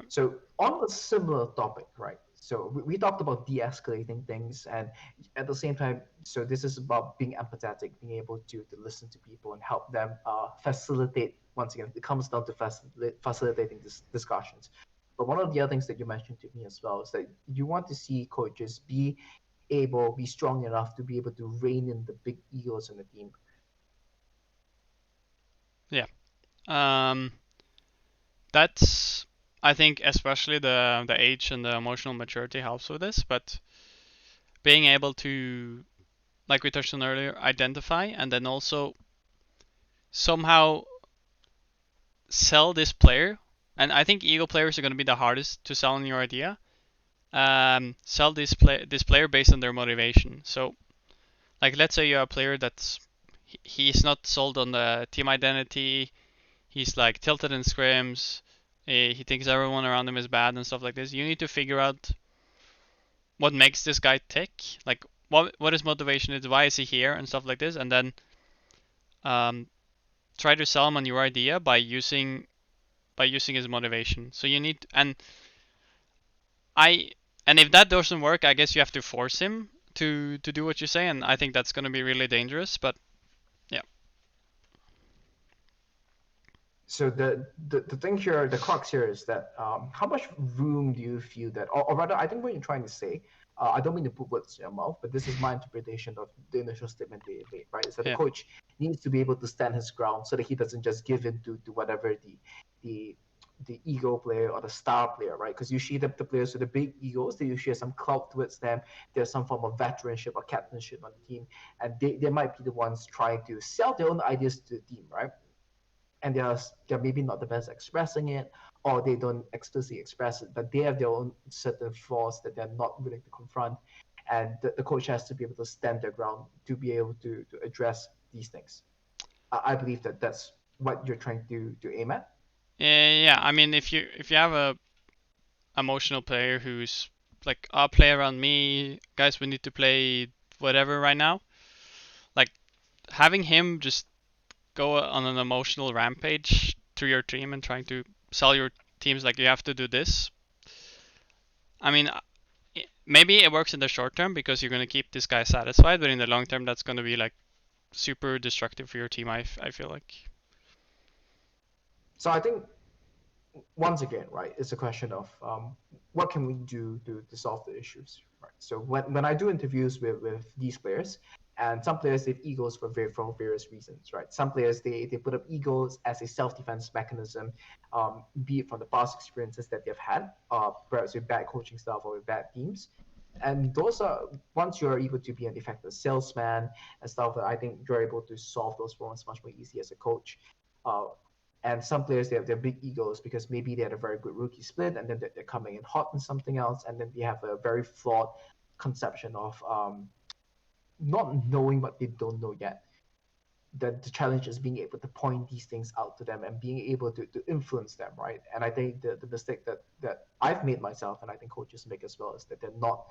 So on a similar topic, right? So we talked about de-escalating things, and at the same time, so this is about being empathetic, being able to listen to people and help them facilitate. Once again, it comes down to facilitating discussions. But one of the other things that you mentioned to me as well is that you want to see coaches be strong enough to be able to rein in the big egos in the team. Yeah. Um, that's I think especially the age and the emotional maturity helps with this, but being able to, like we touched on earlier, identify and then also somehow sell this player. And I think ego players are going to be the hardest to sell on your idea. Sell this player based on their motivation. So, like, let's say you're a player that's he's not sold on the team identity. He's like tilted in scrims. He thinks everyone around him is bad and stuff like this. You need to figure out what makes this guy tick. Like, what his motivation is, why is he here, and stuff like this, and then um, try to sell him on your idea by using his motivation. So you need I and if that doesn't work, I guess you have to force him to do what you say, and I think that's going to be really dangerous. But yeah, So the thing here, the crux here is that how much room do you feel that, or rather, I think what you're trying to say, I don't mean to put words in your mouth, but this is my interpretation of the initial statement that you made, right? Is that the yeah, coach needs to be able to stand his ground so that he doesn't just give in to whatever the the ego player or the star player, right? Because usually the players with the big egos, they usually have some clout towards them. There's some form of veteranship or captainship on the team, and they might be the ones trying to sell their own ideas to the team, right? And they're maybe not the best expressing it, or they don't explicitly express it, but they have their own certain flaws that they're not willing to confront, and the coach has to be able to stand their ground to be able to address these things. I believe that that's what you're trying to aim at. yeah. I mean, if you have a emotional player who's like, I'll play around me, guys, we need to play whatever right now. Like having him just go on an emotional rampage to your team and trying to sell your teams like you have to do this. I mean, maybe it works in the short term because you're going to keep this guy satisfied, but in the long term, that's going to be like super destructive for your team. I feel like. So I think once again, right, it's a question of what can we do to solve the issues, right? So when I do interviews with these players, and some players they have egos for various reasons, right? Some players they put up egos as a self-defense mechanism, be it from the past experiences that they've had, perhaps with bad coaching staff or with bad teams. And those are once you're able to be an effective salesman and stuff, I think you're able to solve those problems much more easily as a coach. Uh, and some players they have their big egos because maybe they had a very good rookie split and then they're coming in hot in something else, and then they have a very flawed conception of not knowing what they don't know yet. That the challenge is being able to point these things out to them and being able to influence them, right? And I think the mistake that I've made myself, and I think coaches make as well, is that they're not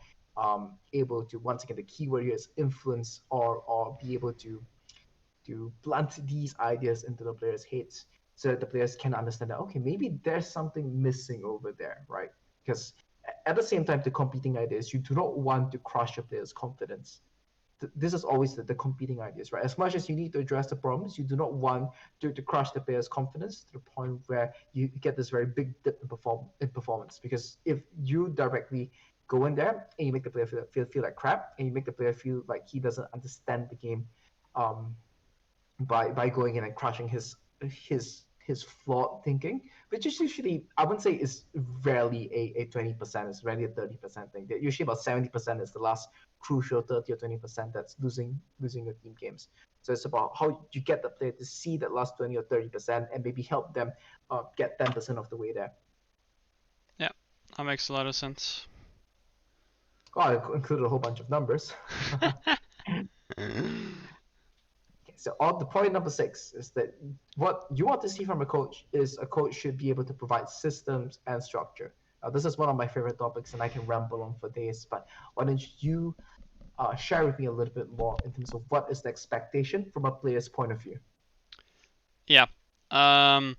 able to, once again, the keyword here is influence, or be able to plant these ideas into the players' heads so that the players can understand that, okay, maybe there's something missing over there, right? Because at the same time, the competing ideas, you do not want to crush your players' confidence. This is always the competing ideas, right? As much as you need to address the problems, you do not want to crush the players' confidence to the point where you get this very big dip in performance. Because if you directly go in there and you make the player feel like crap, and you make the player feel like he doesn't understand the game, um, by going in and crushing his flawed thinking, which is usually, I wouldn't say is rarely a 20%, it's rarely a 30% thing. That usually about 70% is the last crucial 30 or 20% that's losing your team games. So it's about how you get the player to see that last 20 or 30% and maybe help them get 10% of the way there. Yeah, that makes a lot of sense. Oh, I included a whole bunch of numbers. Okay, so on the point number six is that what you want to see from a coach is a coach should be able to provide systems and structure. This is one of my favorite topics, and I can ramble on for days. But why don't you share with me a little bit more in terms of what is the expectation from a player's point of view? Yeah. Um,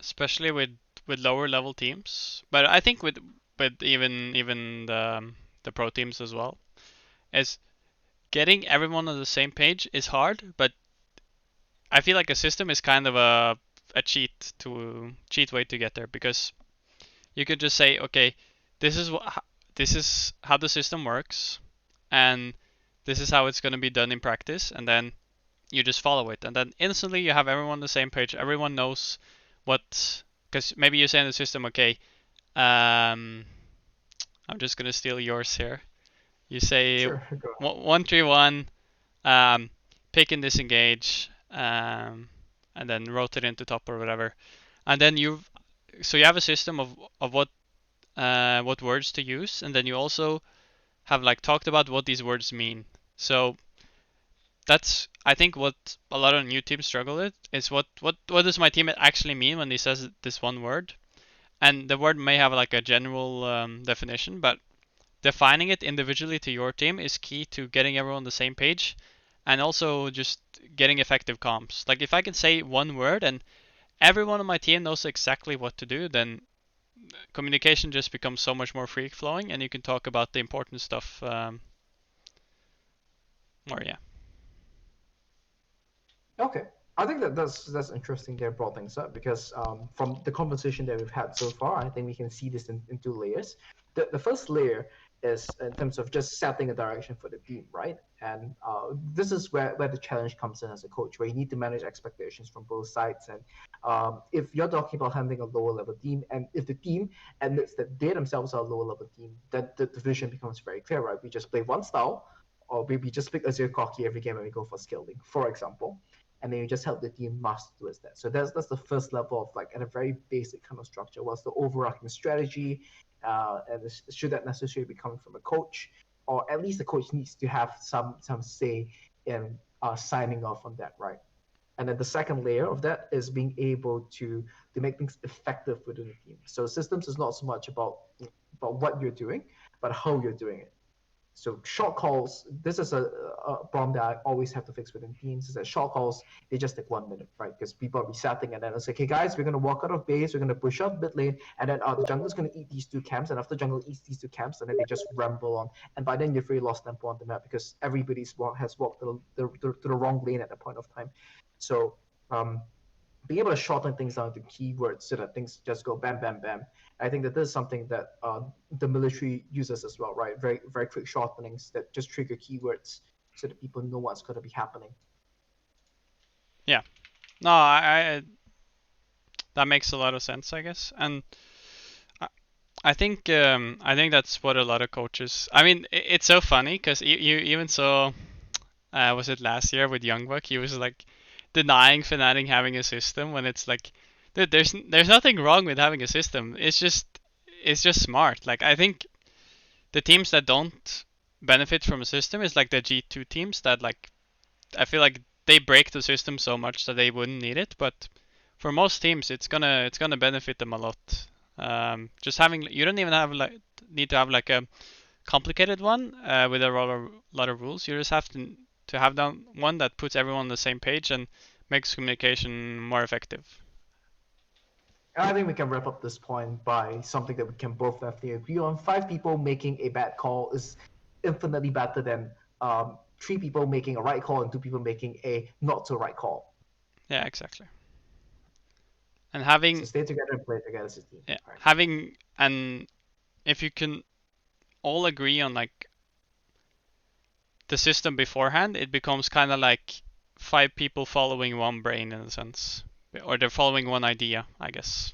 especially with with lower level teams, but I think with even the pro teams as well, is getting everyone on the same page is hard, but I feel like a system is kind of a cheat way to get there, because you could just say, okay, this is what this is how the system works, and this is how it's going to be done in practice, and then you just follow it, and then instantly you have everyone on the same page. Everyone knows what, because maybe you say in the system, okay, um, I'm just going to steal yours here. You say Sure, go 1-3-1, um, pick and disengage, and then rotate into top or whatever, and then you have a system of what words to use, and then you also have like talked about what these words mean. So that's, I think, what a lot of new teams struggle with is what does my teammate actually mean when he says this one word, and the word may have like a general definition, but defining it individually to your team is key to getting everyone on the same page, and also just getting effective comms. Like if I can say one word and everyone on my team knows exactly what to do, then communication just becomes so much more free flowing, and you can talk about the important stuff more. Yeah. Okay, I think that that's interesting. They brought things up because from the conversation that we've had so far, I think we can see this in two layers. The first layer is in terms of just setting a direction for the team, right? And this is where the challenge comes in as a coach, where you need to manage expectations from both sides. And if you're talking about handling a lower level team, and if the team admits that they themselves are a lower level team, then the division becomes very clear, right? We just play one style, or we just pick Azir Koki every game and we go for skilling, for example, and then you just help the team master towards that. So that's the first level of like at a very basic kind of structure. What's the overarching strategy, and should that necessarily be coming from a coach, or at least the coach needs to have some say in signing off on that, right? And then the second layer of that is being able to make things effective within the team. So systems is not so much about what you're doing, but how you're doing it. So short calls, this is a problem that I always have to fix within teams, is that short calls, they just take 1 minute, right? Because people are resetting and then it's like, okay, guys, we're going to walk out of base, we're going to push up mid lane, and then the jungler's going to eat these two camps, and after jungle eats these two camps, and then they just ramble on. And by then you've really lost tempo on the map because everybody's has walked to the wrong lane at that point of time. So um, being able to shorten things down to keywords so that things just go bam, bam, bam. I think that this is something that the military uses as well, right? Very, very quick shortenings that just trigger keywords so that people know what's going to be happening. Yeah. No, I that makes a lot of sense, I guess, and I I think that's what a lot of coaches. I mean, it's so funny because you even saw, was it last year with Youngbuck? He was like denying Fnatic having a system when it's like, dude, there's nothing wrong with having a system. It's just smart. Like I think the teams that don't benefit from a system is like the G2 teams that like, I feel like they break the system so much that they wouldn't need it, but for most teams it's gonna benefit them a lot. Just having, you don't even have like need to have like a complicated one with a lot of rules. You just have to have one that puts everyone on the same page and makes communication more effective. And I think we can wrap up this point by something that we can both definitely agree on. Five people making a bad call is infinitely better than three people making a right call and two people making a not so right call. Yeah, exactly. And So having, stay together and play together as a team. yeah, Right. having, and if you can all agree on like the system beforehand, it becomes kind of like five people following one brain in a sense, or they're following one idea, I guess.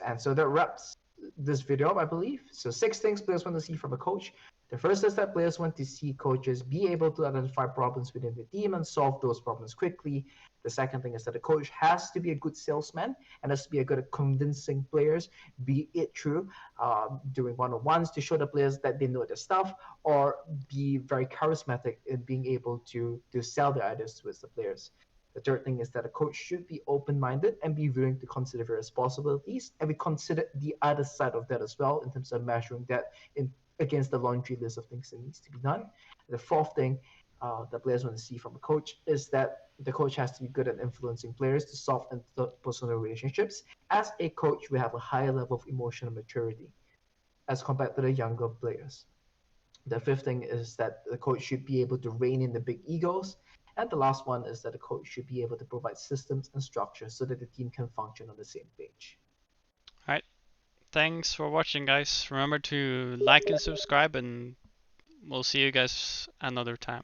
And so that wraps this video up, I believe. So 6 things players want to see from a coach. The first is that players want to see coaches be able to identify problems within the team and solve those problems quickly. The second thing is that the coach has to be a good salesman and has to be a good at convincing players, be it true doing one-on-ones to show the players that they know their stuff, or be very charismatic in being able to sell their ideas towards the players. The third thing is that a coach should be open-minded and be willing to consider various possibilities, and we consider the other side of that as well in terms of measuring that in against the laundry list of things that needs to be done. The fourth thing that players want to see from a coach is that the coach has to be good at influencing players to solve interpersonal relationships. As a coach, we have a higher level of emotional maturity as compared to the younger players. The fifth thing is that the coach should be able to rein in the big egos. And the last one is that the coach should be able to provide systems and structure so that the team can function on the same page. All right. Thanks for watching, guys. Remember to like and subscribe, and we'll see you guys another time.